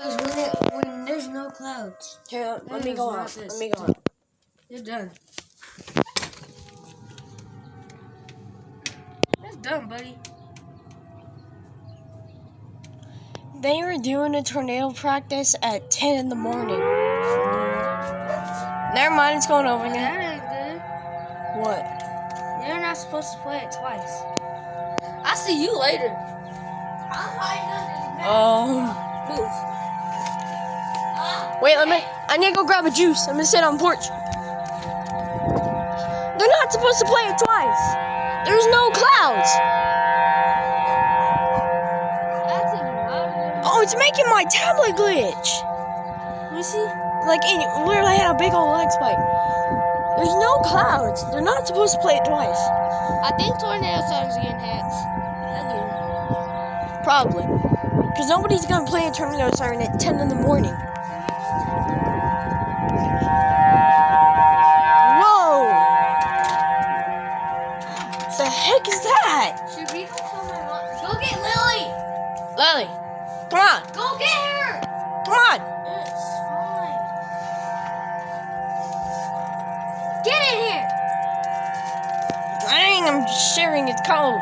Because when there's no clouds. Here, let me go out. Let me go out. You're done. That's done, buddy. They were doing a tornado practice at 10 in the morning. Never mind, it's going over again. That ain't good. What? They're not supposed to play it twice. I'll see you later. Move. Wait, I need to go grab a juice. I'm gonna sit on the porch. They're not supposed to play it twice. There's no clouds. That's even louder. Oh, it's making my tablet glitch. Let me see. Like, it literally had a big old leg spike. There's no clouds. They're not supposed to play it twice. I think tornado sirens are getting hacks. Probably. Because nobody's going to play a tornado siren at 10 in the morning. Whoa! The heck is that? Should we go tell my mom? Go get Lily! Lily, come on. Go get her! Come on. It's fine. Get in here! Dang, I'm shivering. It's cold.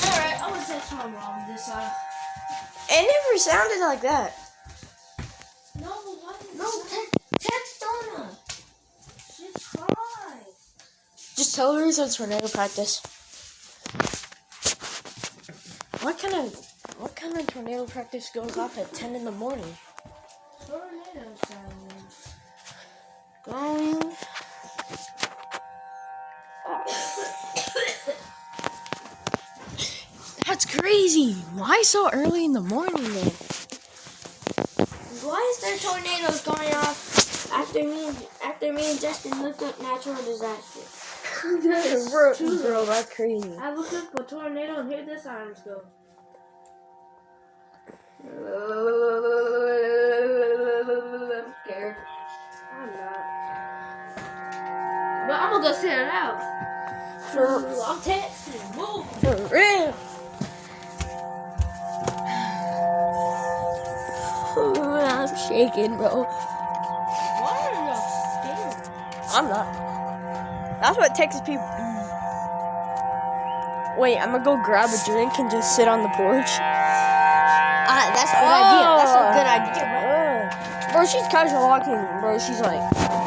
Alright, I'm gonna text my mom this It never sounded like that. No, what? No, text Donna. She's fine. Just tell her it's a tornado practice. What kind of tornado practice goes off at 10 in the morning? Tornado sirens. Going. That's crazy. Why so early in the morning then? Why is there tornadoes going off after me and Justin looked up natural disasters? Bro, that's crazy. I looked up a tornado and here the sirens go. I'm scared. I'm not. But I'm gonna go sit it out. I'm texting. Move. For real. I'm shaking, bro. Why are you scared? I'm not. That's what Texas people do. Wait, I'm gonna go grab a drink and just sit on the porch. That's a good idea. That's a good idea, bro. Bro, she's casual walking, bro. She's like...